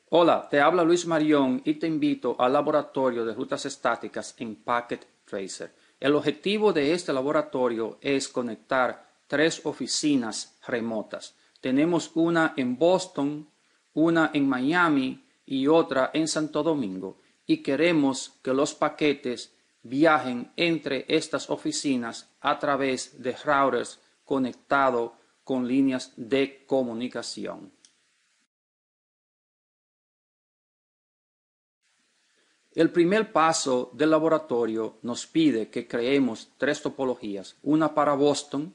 Hola, te habla Luis Marión y te invito al laboratorio de rutas estáticas en Packet Tracer. El objetivo de este laboratorio es conectar tres oficinas remotas. Tenemos una en Boston, una en Miami y otra en Santo Domingo. Y queremos que los paquetes viajen entre estas oficinas a través de routers conectados con líneas de comunicación. El primer paso del laboratorio nos pide que creemos tres topologías, una para Boston,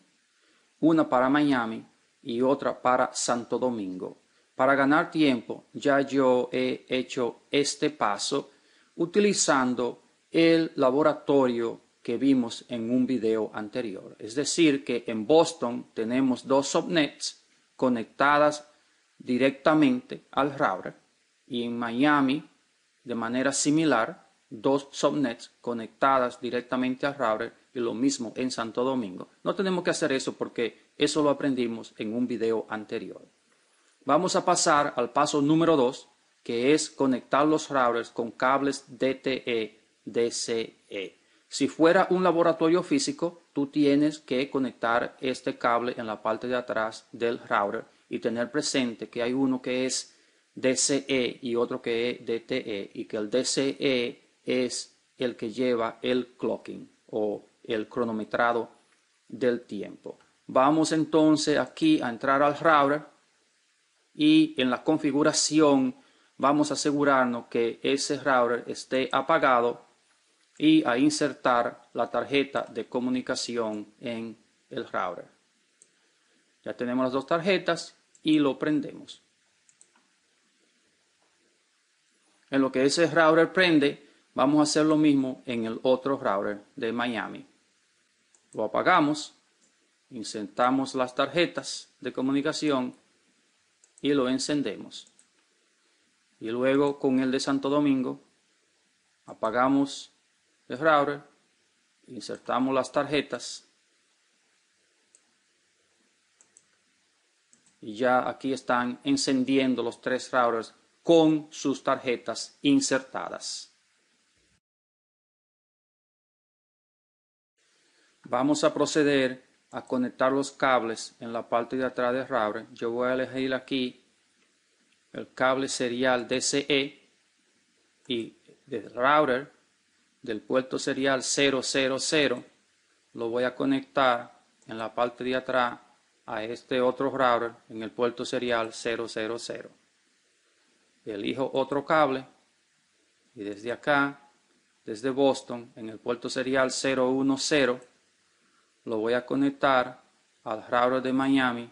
una para Miami y otra para Santo Domingo. Para ganar tiempo, ya yo he hecho este paso utilizando el laboratorio que vimos en un video anterior. Es decir, que en Boston tenemos dos subnets conectadas directamente al router y en Miami, de manera similar, dos subnets conectadas directamente al router y lo mismo en Santo Domingo. No tenemos que hacer eso porque eso lo aprendimos en un video anterior. Vamos a pasar al paso número 2, que es conectar los routers con cables DTE-DCE. Si fuera un laboratorio físico, tú tienes que conectar este cable en la parte de atrás del router y tener presente que hay uno que es DCE y otro que es DTE, y que el DCE es el que lleva el clocking o el cronometrado del tiempo. Vamos entonces aquí a entrar al router y en la configuración vamos a asegurarnos que ese router esté apagado y a insertar la tarjeta de comunicación en el router. Ya tenemos las dos tarjetas y lo prendemos. En lo que ese router prende, vamos a hacer lo mismo en el otro router de Miami. Lo apagamos, insertamos las tarjetas de comunicación y lo encendemos. Y luego con el de Santo Domingo, apagamos el router, insertamos las tarjetas y ya aquí están encendiendo los tres routers con sus tarjetas insertadas. Vamos a proceder a conectar los cables en la parte de atrás del router. Yo voy a elegir aquí el cable serial DCE y del router del puerto serial 000 lo voy a conectar en la parte de atrás a este otro router en el puerto serial 000. Elijo otro cable y desde acá, desde Boston, en el puerto serial 010, lo voy a conectar al router de Miami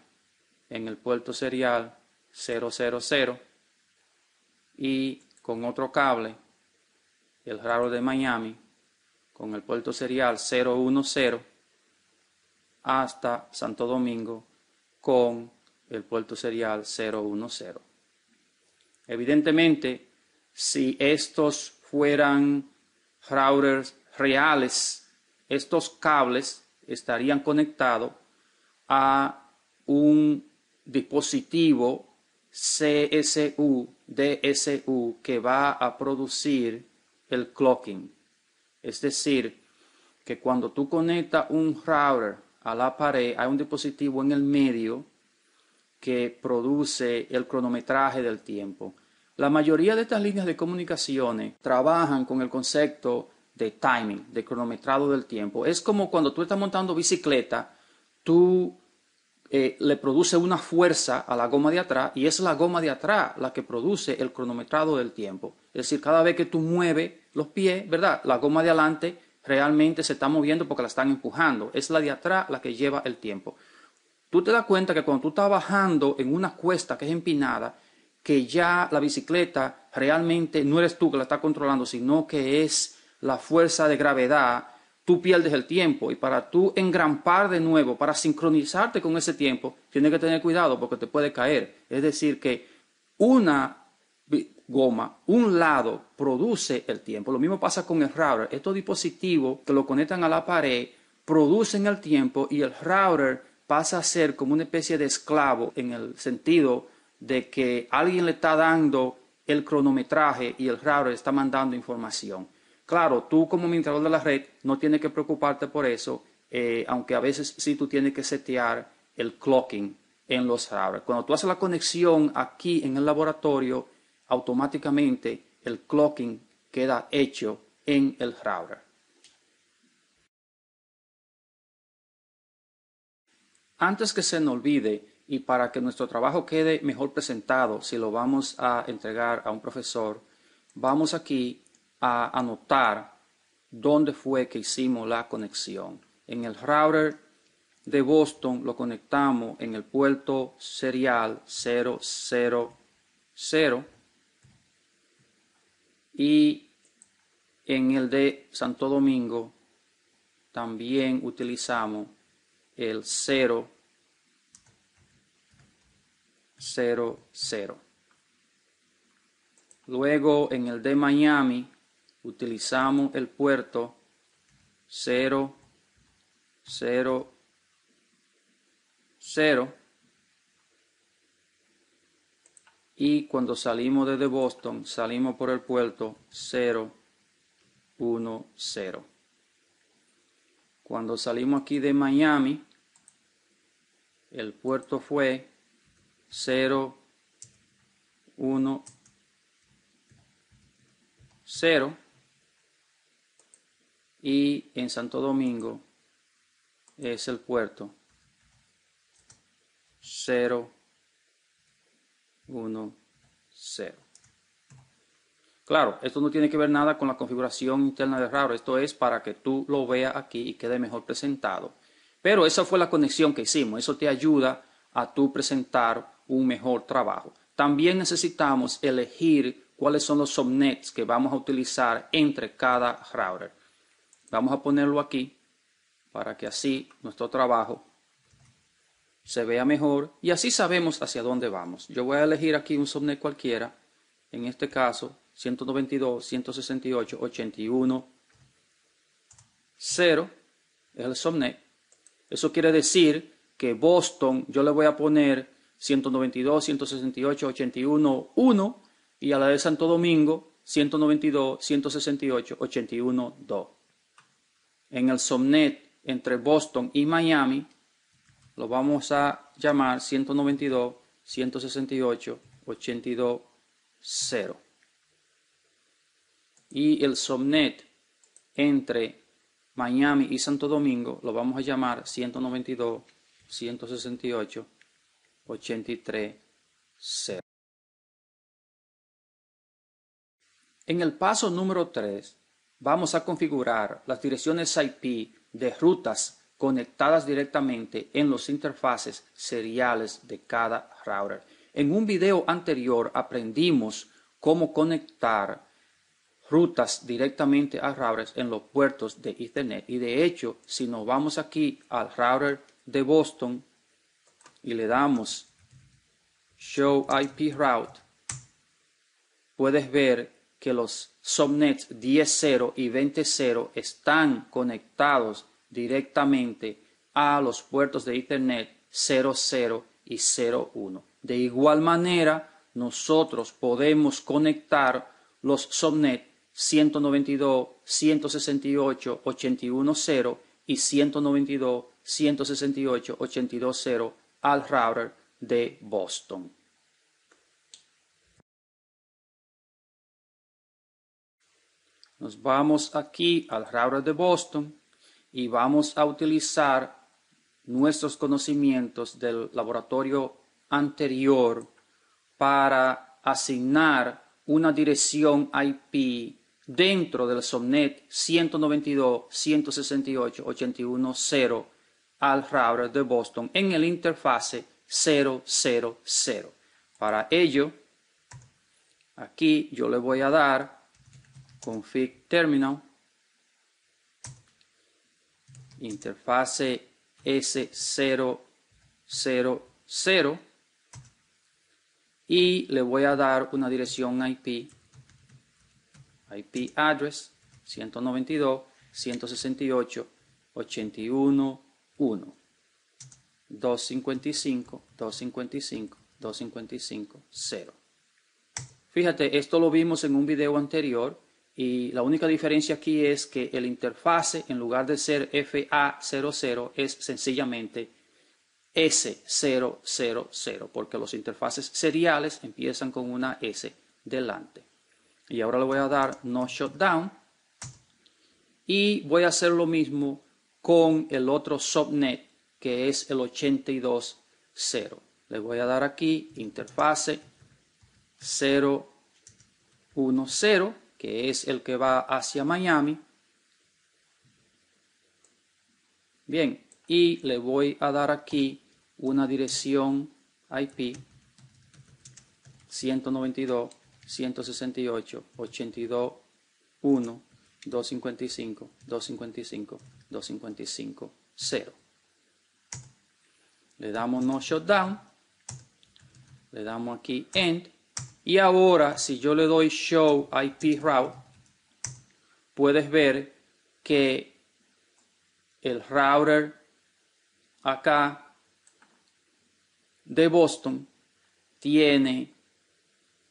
en el puerto serial 000 y con otro cable, el router de Miami con el puerto serial 010 hasta Santo Domingo con el puerto serial 010. Evidentemente, si estos fueran routers reales, estos cables estarían conectados a un dispositivo CSU, DSU, que va a producir el clocking. Es decir, que cuando tú conectas un router a la pared, hay un dispositivo en el medio que produce el cronometraje del tiempo. La mayoría de estas líneas de comunicaciones trabajan con el concepto de timing, de cronometrado del tiempo. Es como cuando tú estás montando bicicleta, tú le produce una fuerza a la goma de atrás y es la goma de atrás la que produce el cronometrado del tiempo. Es decir, cada vez que tú mueves los pies, ¿verdad? La goma de adelante realmente se está moviendo porque la están empujando. Es la de atrás la que lleva el tiempo. Tú te das cuenta que cuando tú estás bajando en una cuesta que es empinada, que ya la bicicleta realmente no eres tú que la estás controlando, sino que es la fuerza de gravedad, tú pierdes el tiempo. Y para tú engrampar de nuevo, para sincronizarte con ese tiempo, tienes que tener cuidado porque te puede caer. Es decir, que una goma, un lado, produce el tiempo. Lo mismo pasa con el router. Estos dispositivos que lo conectan a la pared producen el tiempo y el router pasa a ser como una especie de esclavo en el sentido de que alguien le está dando el cronometraje y el router está mandando información. Claro, tú como administrador de la red no tienes que preocuparte por eso, aunque a veces sí tú tienes que setear el clocking en los routers. Cuando tú haces la conexión aquí en el laboratorio, automáticamente el clocking queda hecho en el router. Antes que se nos olvide y para que nuestro trabajo quede mejor presentado, si lo vamos a entregar a un profesor, vamos aquí a anotar dónde fue que hicimos la conexión. En el router de Boston lo conectamos en el puerto serial 000 y en el de Santo Domingo también utilizamos el 000. Luego en el de Miami utilizamos el puerto 000 y cuando salimos desde Boston salimos por el puerto 010. Cuando salimos aquí de Miami el puerto fue 010 y en Santo Domingo es el puerto 010. Claro, esto no tiene que ver nada con la configuración interna de router, esto es para que tú lo veas aquí y quede mejor presentado. Pero esa fue la conexión que hicimos, eso te ayuda a tú presentar un mejor trabajo. También necesitamos elegir cuáles son los subnets que vamos a utilizar entre cada router. Vamos a ponerlo aquí para que así nuestro trabajo se vea mejor y así sabemos hacia dónde vamos. Yo voy a elegir aquí un subnet cualquiera, en este caso 192.168.81.0 es el subnet. Eso quiere decir que Boston yo le voy a poner 192.168.81.1 y a la de Santo Domingo 192.168.81.2. En el subnet entre Boston y Miami lo vamos a llamar 192.168.82.0 y el subnet entre Miami y Santo Domingo lo vamos a llamar 192.168.83.0. En el paso número 3 vamos a configurar las direcciones IP de rutas conectadas directamente en los interfaces seriales de cada router. En un video anterior aprendimos cómo conectar rutas directamente a routers en los puertos de Ethernet. Y de hecho, si nos vamos aquí al router de Boston y le damos Show IP Route, puedes ver que los subnets 10.0 y 20.0 están conectados directamente a los puertos de Ethernet 00 y 01. De igual manera, nosotros podemos conectar los subnets 192.168.81.0 y 192.168.82.0 al router de Boston. Nos vamos aquí al router de Boston y vamos a utilizar nuestros conocimientos del laboratorio anterior para asignar una dirección IP dentro del subnet 192.168.81.0 al router de Boston en el interfase 000. Para ello, aquí yo le voy a dar config terminal, interfase S000 y le voy a dar una dirección IP address 192.168.81.1 255.255.255.0. Fíjate, esto lo vimos en un video anterior y la única diferencia aquí es que el interfase, en lugar de ser FA00, es sencillamente S000, porque los interfaces seriales empiezan con una S delante. Y ahora le voy a dar No Shutdown y voy a hacer lo mismo con el otro subnet que es el 82.0. Le voy a dar aquí interfase 010, que es el que va hacia Miami. Bien, y le voy a dar aquí una dirección IP 192.168.82.1.255.255.255.0. Le damos No Shutdown, le damos aquí End, y ahora si yo le doy Show IP Route, puedes ver que el router acá de Boston tiene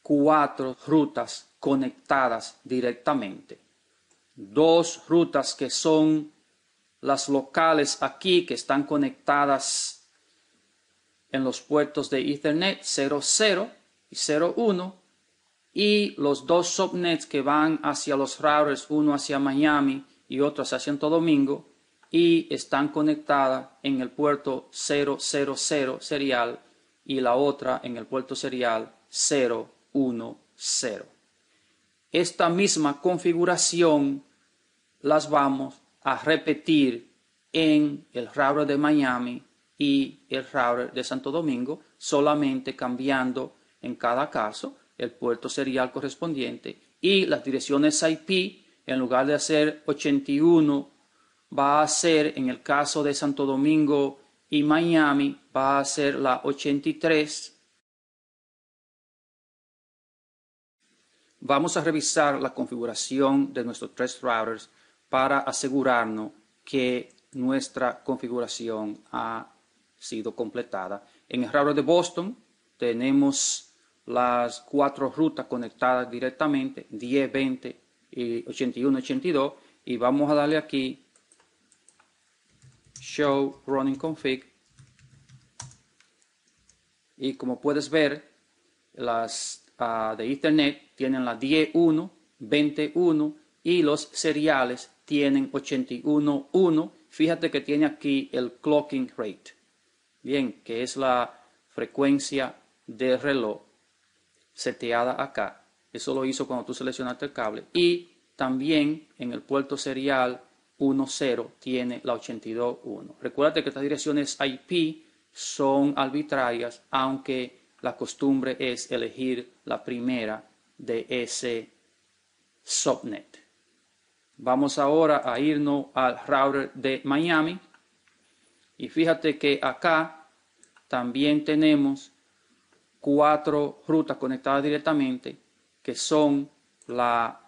4 rutas conectadas directamente. 2 rutas que son las locales aquí, que están conectadas en los puertos de Ethernet 00 y 01, y los 2 subnets que van hacia los routers, uno hacia Miami y otro hacia Santo Domingo, y están conectadas en el puerto 000 serial y la otra en el puerto serial 010. Esta misma configuración las vamos a repetir en el router de Miami y el router de Santo Domingo, solamente cambiando en cada caso el puerto serial correspondiente y las direcciones IP. En lugar de hacer 81, va a ser, en el caso de Santo Domingo y Miami, va a ser la 83. Vamos a revisar la configuración de nuestros 3 routers para asegurarnos que nuestra configuración ha sido completada. En el router de Boston tenemos las 4 rutas conectadas directamente, 10, 20 y 81, 82, y vamos a darle aquí Show Running Config, y como puedes ver, las de Ethernet tienen la 10.1, 20.1 y los seriales tienen 81.1. Fíjate que tiene aquí el clocking rate, bien, que es la frecuencia de reloj seteada acá. Eso lo hizo cuando tú seleccionaste el cable. Y también en el puerto serial 10 tiene la 82.1. Recuerda que estas direcciones IP son arbitrarias, aunque la costumbre es elegir la primera de ese subnet. Vamos ahora a irnos al router de Miami. Y fíjate que acá también tenemos 4 rutas conectadas directamente, que son la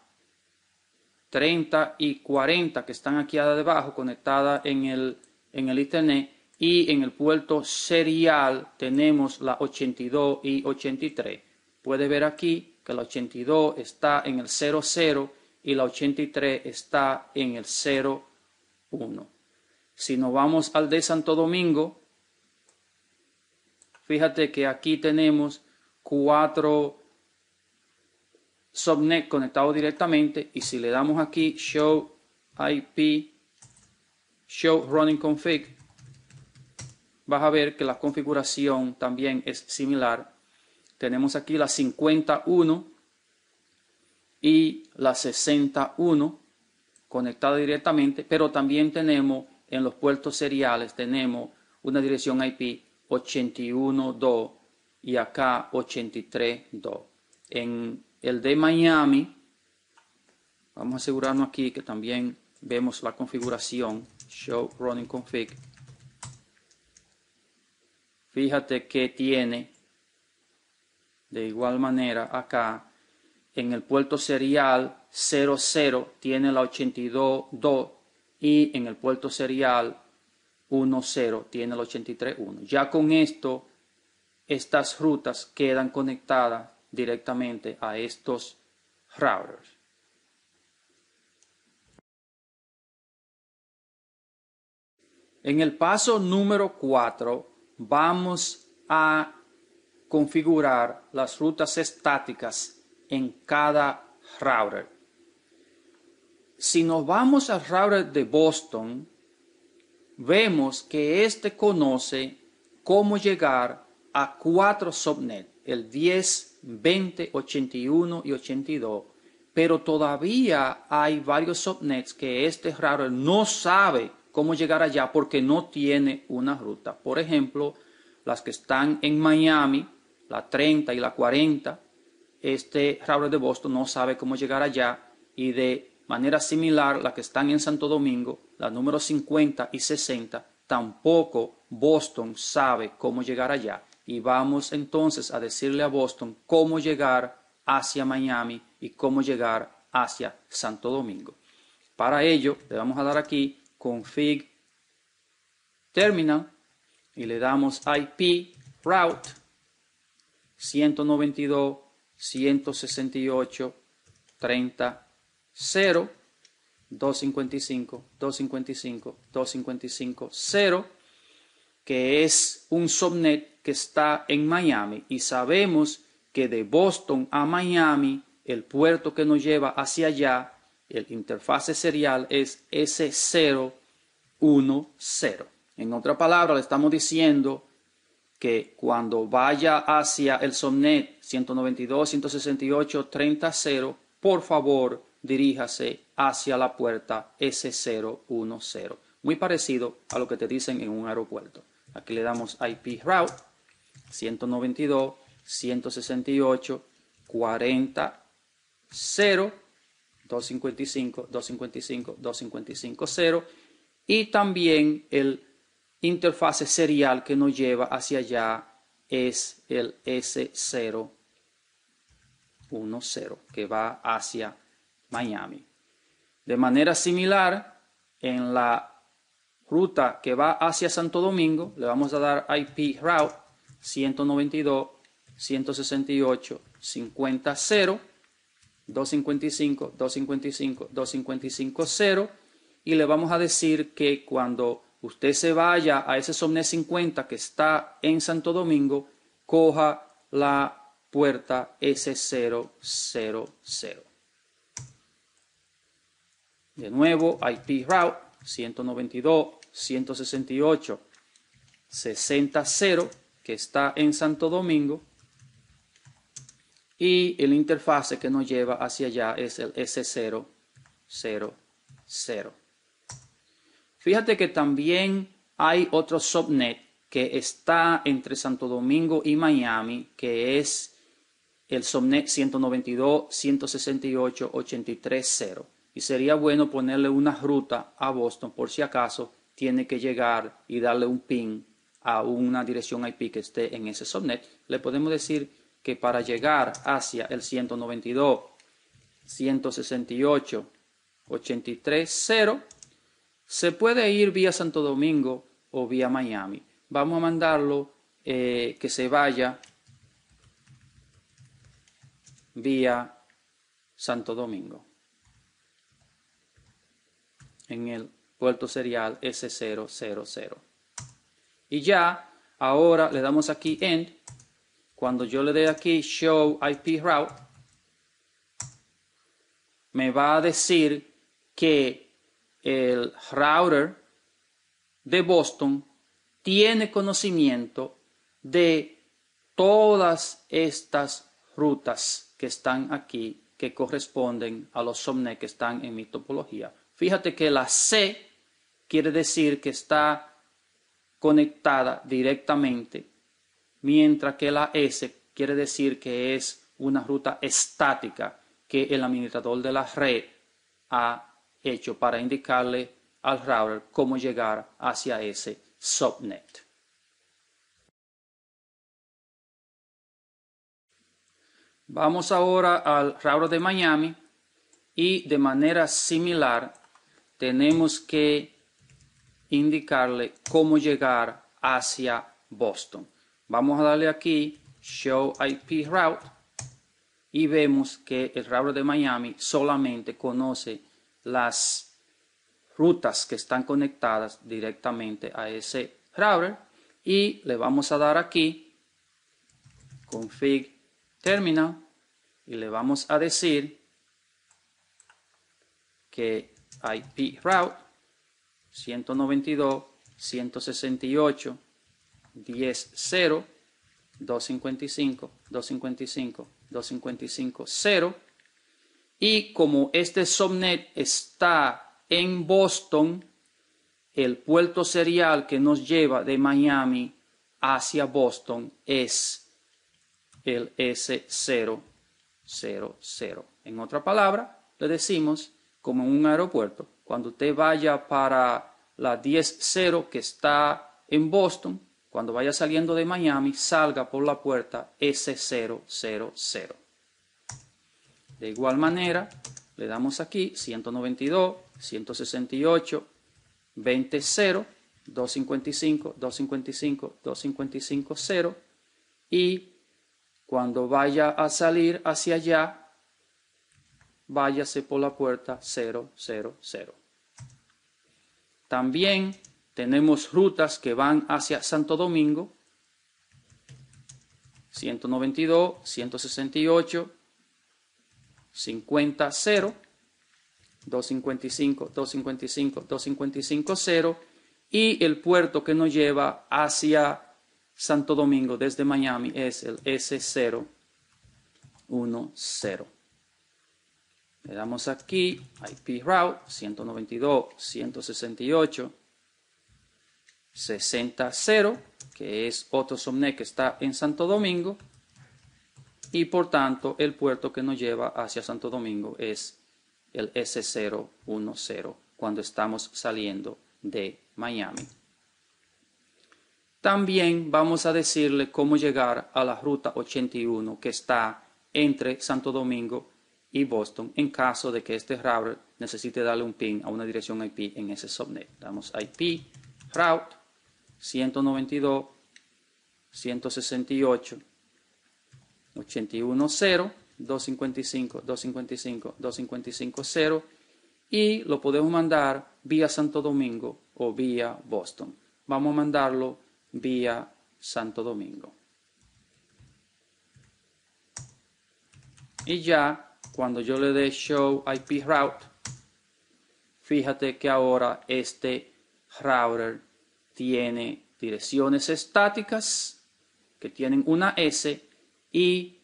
30 y 40 que están aquí debajo, conectadas en el Ethernet, y en el puerto serial tenemos la 82 y 83. Puedes ver aquí que la 82 está en el 00 y la 83 está en el 01. Si nos vamos al de Santo Domingo, fíjate que aquí tenemos 4 subnet conectados directamente, y si le damos aquí Show IP, Show Running Config, vas a ver que la configuración también es similar. Tenemos aquí la 51 y la 61 conectadas directamente, pero también tenemos en los puertos seriales, tenemos una dirección IP 81.2 y acá 83.2. En el de Miami, vamos a asegurarnos aquí que también vemos la configuración, Show Running Config. Fíjate que tiene, de igual manera, acá en el puerto serial 00 tiene la 82.2 y en el puerto serial 10 tiene la 83.1. Ya con esto, estas rutas quedan conectadas directamente a estos routers. En el paso número 4 vamos a configurar las rutas estáticas en cada router. Si nos vamos al router de Boston, vemos que este conoce cómo llegar a 4 subnets, el 10, 20, 81 y 82, pero todavía hay varios subnets que este router no sabe cómo llegar allá porque no tiene una ruta. Por ejemplo, las que están en Miami, la 30 y la 40, este router de Boston no sabe cómo llegar allá, y de manera similar las que están en Santo Domingo, las números 50 y 60, tampoco Boston sabe cómo llegar allá. Y vamos entonces a decirle a Boston cómo llegar hacia Miami y cómo llegar hacia Santo Domingo. Para ello le vamos a dar aquí config terminal y le damos IP route 192.168.30.0 255, 255, 255, 0, que es un subnet que está en Miami, y sabemos que de Boston a Miami, el puerto que nos lleva hacia allá, el interfase serial es S010. En otra palabra, le estamos diciendo que cuando vaya hacia el subnet 192.168.30.0, por favor, diríjase hacia la puerta S010. Muy parecido a lo que te dicen en un aeropuerto. Aquí le damos IP route 192.168.40.0 255, 255, 255, 0, y también el interfase serial que nos lleva hacia allá es el S010, que va hacia Miami. De manera similar, en la ruta que va hacia Santo Domingo, le vamos a dar IP route 192.168.50.0 255, 255, 255, 0, y le vamos a decir que cuando usted se vaya a ese subnet 50 que está en Santo Domingo, coja la puerta S000. De nuevo, IP route 192.168.60.0 que está en Santo Domingo, y el interfase que nos lleva hacia allá es el S000. Fíjate que también hay otro subnet que está entre Santo Domingo y Miami, que es el subnet 192.168.83.0. Y sería bueno ponerle una ruta a Boston por si acaso tiene que llegar y darle un ping a una dirección IP que esté en ese subnet. Le podemos decir que para llegar hacia el 192.168.83.0 se puede ir vía Santo Domingo o vía Miami. Vamos a mandarlo que se vaya vía Santo Domingo en el puerto serial S000. Y ya, ahora le damos aquí End. Cuando yo le dé aquí Show IP Route, me va a decir que el router de Boston tiene conocimiento de todas estas rutas que están aquí, que corresponden a los subnets que están en mi topología. Fíjate que la C quiere decir que está conectada directamente, mientras que la S quiere decir que es una ruta estática que el administrador de la red ha hecho para indicarle al router cómo llegar hacia ese subnet. Vamos ahora al router de Miami y de manera similar tenemos que indicarle cómo llegar hacia Boston. Vamos a darle aquí Show IP Route y vemos que el router de Miami solamente conoce las rutas que están conectadas directamente a ese router, y le vamos a dar aquí config terminal y le vamos a decir que IP route 192.168.10.0 255.255.255.0, y como este subnet está en Boston, el puerto serial que nos lleva de Miami hacia Boston es el S000. En otra palabra, le decimos, como en un aeropuerto, cuando usted vaya para la 10-0 que está en Boston, cuando vaya saliendo de Miami, salga por la puerta S000. De igual manera, le damos aquí 192.168.20.0, 255.255.255.0, y cuando vaya a salir hacia allá, váyase por la puerta 000. También tenemos rutas que van hacia Santo Domingo, 192.168.50.0, 255.255.255.0, y el puerto que nos lleva hacia Santo Domingo desde Miami es el S010. Le damos aquí IP route 192.168.60.0, que es otro subnet que está en Santo Domingo, y por tanto el puerto que nos lleva hacia Santo Domingo es el S010 cuando estamos saliendo de Miami. También vamos a decirle cómo llegar a la ruta 81 que está entre Santo Domingo y Boston, en caso de que este router necesite darle un ping a una dirección IP en ese subnet. Damos IP route 192.168.81.0, 255.255.255.0, y lo podemos mandar vía Santo Domingo o vía Boston. Vamos a mandarlo vía Santo Domingo. Y ya cuando yo le dé Show IP Route, fíjate que ahora este router tiene direcciones estáticas que tienen una S y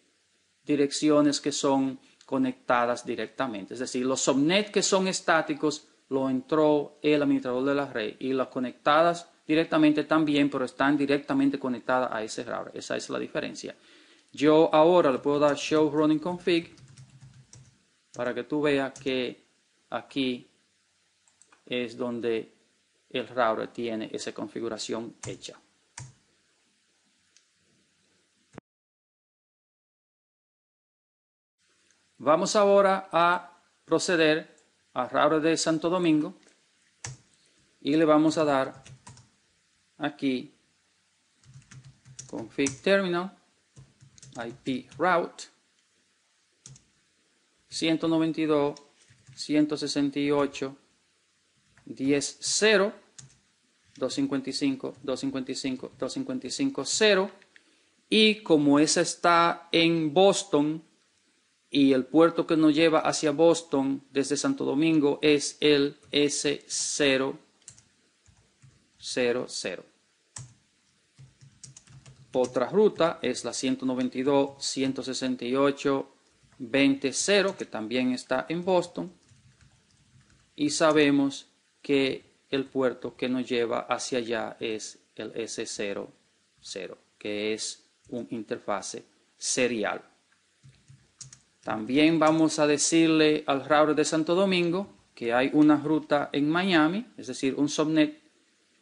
direcciones que son conectadas directamente. Es decir, los subnets que son estáticos lo entró el administrador de la red, y las conectadas directamente también, pero están directamente conectadas a ese router. Esa es la diferencia. Yo ahora le puedo dar Show Running Config para que tú veas que aquí es donde el router tiene esa configuración hecha. Vamos ahora a proceder al router de Santo Domingo y le vamos a dar aquí config terminal IP route 192.168.10.0, 255.255.255.0, y como esa está en Boston y el puerto que nos lleva hacia Boston desde Santo Domingo es el S000. Otra ruta es la 192.168.20.0, que también está en Boston, y sabemos que el puerto que nos lleva hacia allá es el S00, que es un interfase serial. También vamos a decirle al router de Santo Domingo que hay una ruta en Miami, es decir, un subnet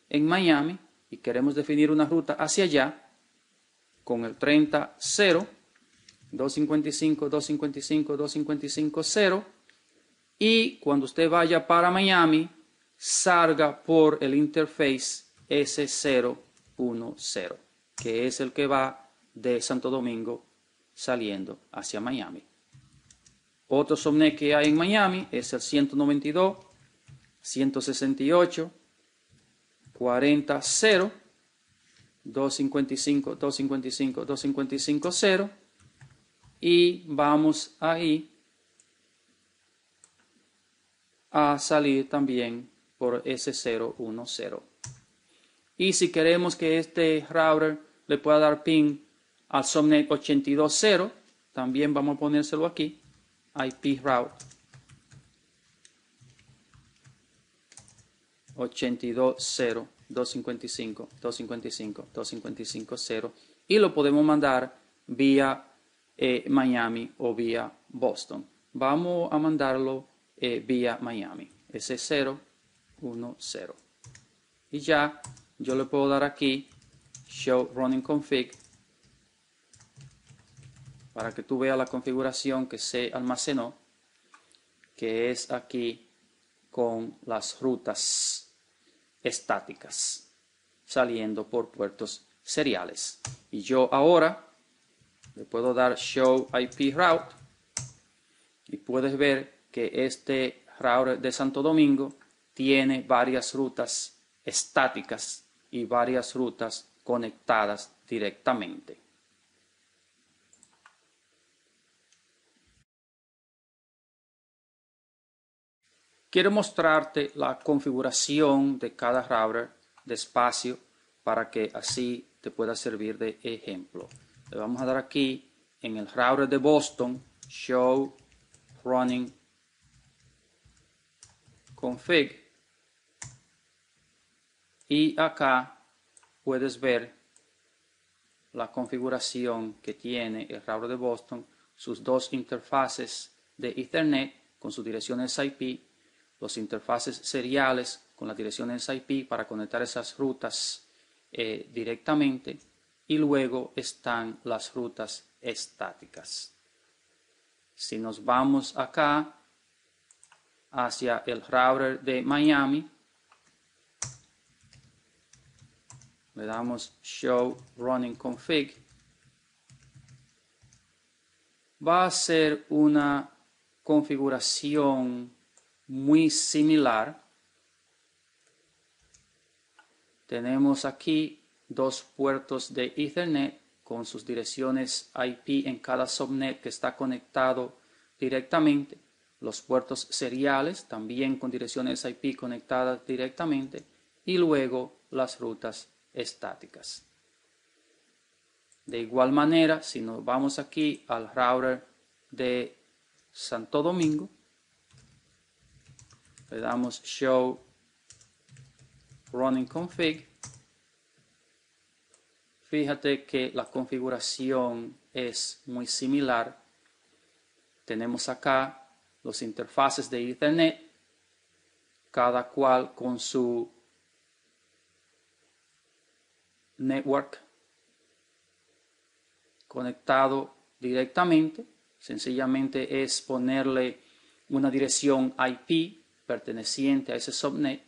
en Miami, y queremos definir una ruta hacia allá con el 30.0, 255.255.255.0, y cuando usted vaya para Miami, salga por el interface S010, que es el que va de Santo Domingo saliendo hacia Miami. Otro subnet que hay en Miami es el 192.168.40.0, 255.255.255.0 y vamos ahí a salir también por S010. Y si queremos que este router le pueda dar ping al subnet 82.0, también vamos a ponérselo aquí, IP route 82.0, 255.255.255.0 y lo podemos mandar vía Miami o vía Boston. Vamos a mandarlo vía Miami, S010. Y ya yo le puedo dar aquí Show Running Config para que tú veas la configuración que se almacenó, que es aquí con las rutas estáticas saliendo por puertos seriales. Y yo ahora le puedo dar Show IP Route y puedes ver que este router de Santo Domingo tiene varias rutas estáticas y varias rutas conectadas directamente. Quiero mostrarte la configuración de cada router despacio para que así te pueda servir de ejemplo. Le vamos a dar aquí en el router de Boston, Show Running Config. Y acá puedes ver la configuración que tiene el router de Boston, sus dos interfaces de Ethernet con sus direcciones IP, los interfaces seriales con las direcciones IP para conectar esas rutas directamente, y luego están las rutas estáticas. Si nos vamos acá hacia el router de Miami, le damos Show Running Config, va a ser una configuración muy similar. Tenemos aquí dos puertos de Ethernet con sus direcciones IP en cada subnet que está conectado directamente, los puertos seriales también con direcciones IP conectadas directamente y luego las rutas estáticas. De igual manera, si nos vamos aquí al router de Santo Domingo, le damos Show Running Config. Fíjate que la configuración es muy similar. Tenemos acá los interfaces de Ethernet, cada cual con su network conectado directamente. Sencillamente es ponerle una dirección IP perteneciente a ese subnet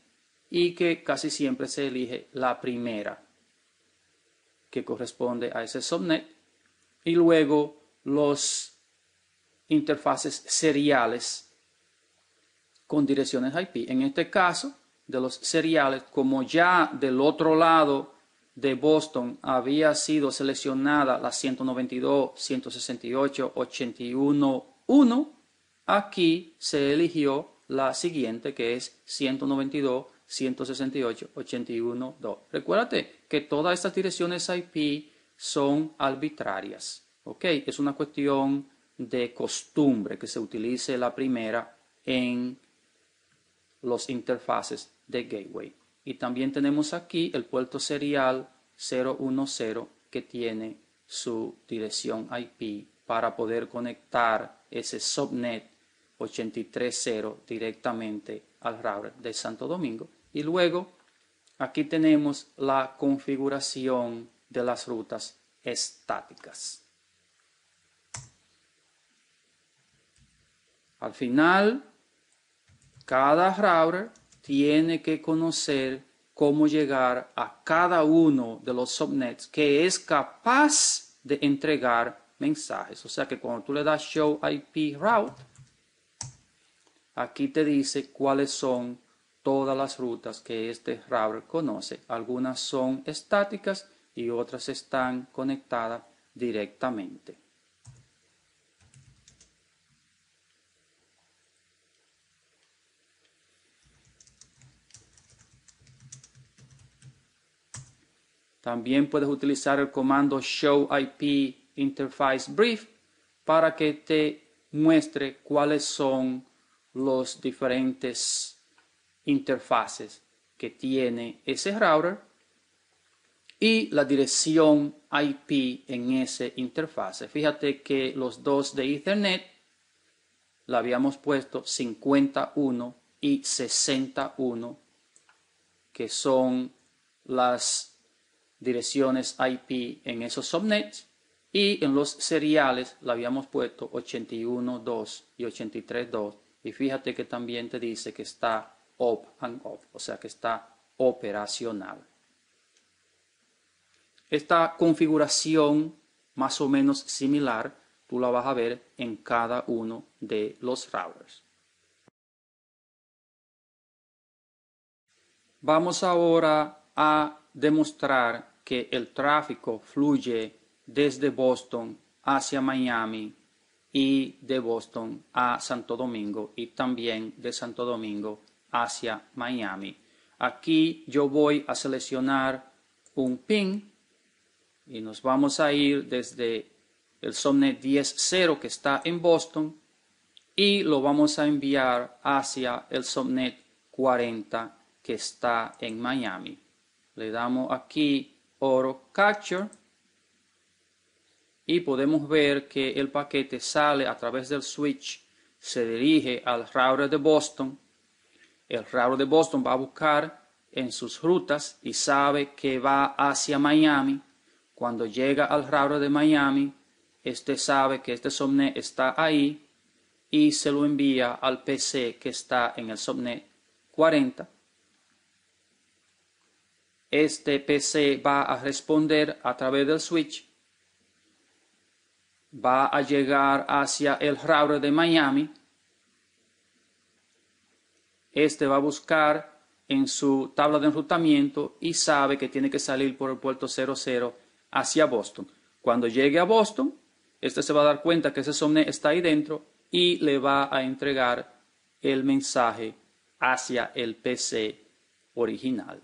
y que casi siempre se elige la primera que corresponde a ese subnet y luego los interfaces seriales con direcciones IP. En este caso de los seriales, como ya del otro lado de Boston había sido seleccionada la 192.168.81.1, aquí se eligió la siguiente, que es 192.168.81.2. Recuérdate que todas estas direcciones IP son arbitrarias, ¿ok? Es una cuestión de costumbre que se utilice la primera en los interfaces de gateway. Y también tenemos aquí el puerto serial 010 que tiene su dirección IP para poder conectar ese subnet 83.0 directamente al router de Santo Domingo. Y luego aquí tenemos la configuración de las rutas estáticas. Al final, cada router tiene que conocer cómo llegar a cada uno de los subnets que es capaz de entregar mensajes. O sea que cuando tú le das Show IP Route, aquí te dice cuáles son todas las rutas que este router conoce. Algunas son estáticas y otras están conectadas directamente. También puedes utilizar el comando Show IP Interface Brief para que te muestre cuáles son los diferentes interfaces que tiene ese router y la dirección IP en ese interfase. Fíjate que los dos de Ethernet la habíamos puesto 51 y 61, que son las direcciones IP en esos subnets, y en los seriales la habíamos puesto 81.2 y 83.2, y fíjate que también te dice que está up and off, o sea que está operacional. Esta configuración más o menos similar tú la vas a ver en cada uno de los routers. Vamos ahora a demostrar que el tráfico fluye desde Boston hacia Miami y de Boston a Santo Domingo y también de Santo Domingo hacia Miami. Aquí yo voy a seleccionar un ping y nos vamos a ir desde el subnet 10.0 que está en Boston y lo vamos a enviar hacia el subnet 40 que está en Miami. Le damos aquí Auto Capture y podemos ver que el paquete sale a través del switch, se dirige al router de Boston. El router de Boston va a buscar en sus rutas y sabe que va hacia Miami. Cuando llega al router de Miami, este sabe que este subnet está ahí y se lo envía al PC que está en el subnet 40. Este PC va a responder a través del switch, va a llegar hacia el router de Miami. Este va a buscar en su tabla de enrutamiento y sabe que tiene que salir por el puerto 00 hacia Boston. Cuando llegue a Boston, este se va a dar cuenta que ese subnet está ahí dentro y le va a entregar el mensaje hacia el PC original.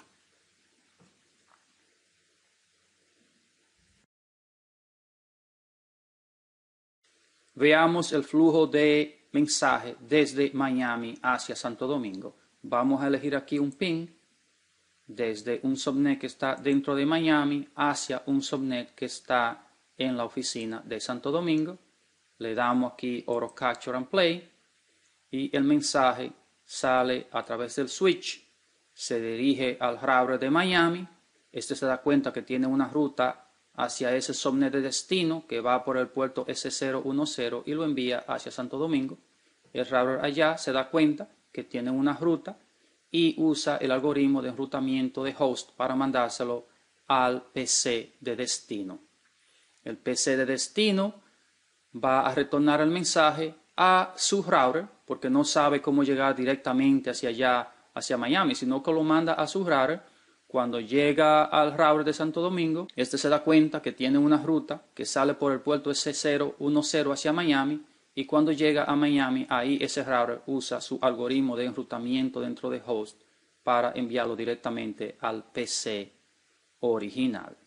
Veamos el flujo de mensaje desde Miami hacia Santo Domingo. Vamos a elegir aquí un ping desde un subnet que está dentro de Miami hacia un subnet que está en la oficina de Santo Domingo. Le damos aquí Auto Capture and Play y el mensaje sale a través del switch, se dirige al router de Miami. Este se da cuenta que tiene una ruta hacia ese subnet de destino que va por el puerto S010 y lo envía hacia Santo Domingo. El router allá se da cuenta que tiene una ruta y usa el algoritmo de enrutamiento de host para mandárselo al PC de destino. El PC de destino va a retornar el mensaje a su router porque no sabe cómo llegar directamente hacia allá, hacia Miami, sino que lo manda a su router. Cuando llega al router de Santo Domingo, este se da cuenta que tiene una ruta que sale por el puerto S010 hacia Miami, y cuando llega a Miami, ahí ese router usa su algoritmo de enrutamiento dentro de host para enviarlo directamente al PC original.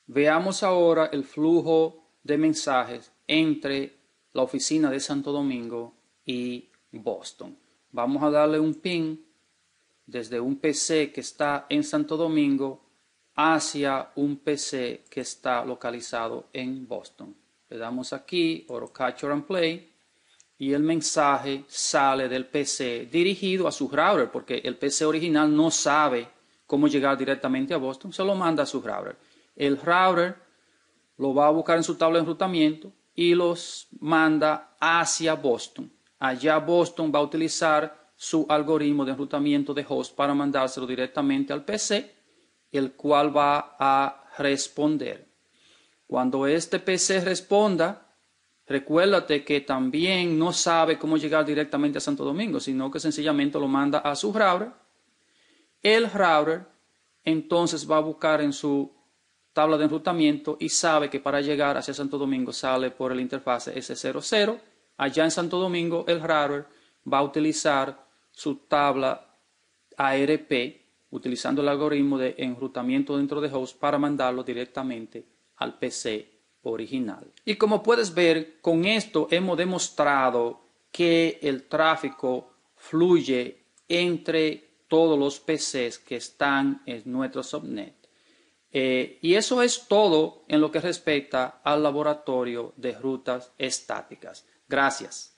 Veamos ahora el flujo de mensajes entre la oficina de Santo Domingo y Boston. Vamos a darle un ping desde un PC que está en Santo Domingo hacia un PC que está localizado en Boston. Le damos aquí Auto Capture and Play y el mensaje sale del PC dirigido a su router porque el PC original no sabe cómo llegar directamente a Boston, se lo manda a su router. El router lo va a buscar en su tabla de enrutamiento y los manda hacia Boston. Allá Boston va a utilizar su algoritmo de enrutamiento de host para mandárselo directamente al PC, el cual va a responder. Cuando este PC responda, recuérdate que también no sabe cómo llegar directamente a Santo Domingo, sino que sencillamente lo manda a su router. El router entonces va a buscar en su tabla de enrutamiento y sabe que para llegar hacia Santo Domingo sale por el interfaz S00. Allá en Santo Domingo el router va a utilizar su tabla ARP, utilizando el algoritmo de enrutamiento dentro de host para mandarlo directamente al PC original. Y como puedes ver, con esto hemos demostrado que el tráfico fluye entre todos los PCs que están en nuestro subnet. Y eso es todo en lo que respecta al laboratorio de rutas estáticas. Gracias.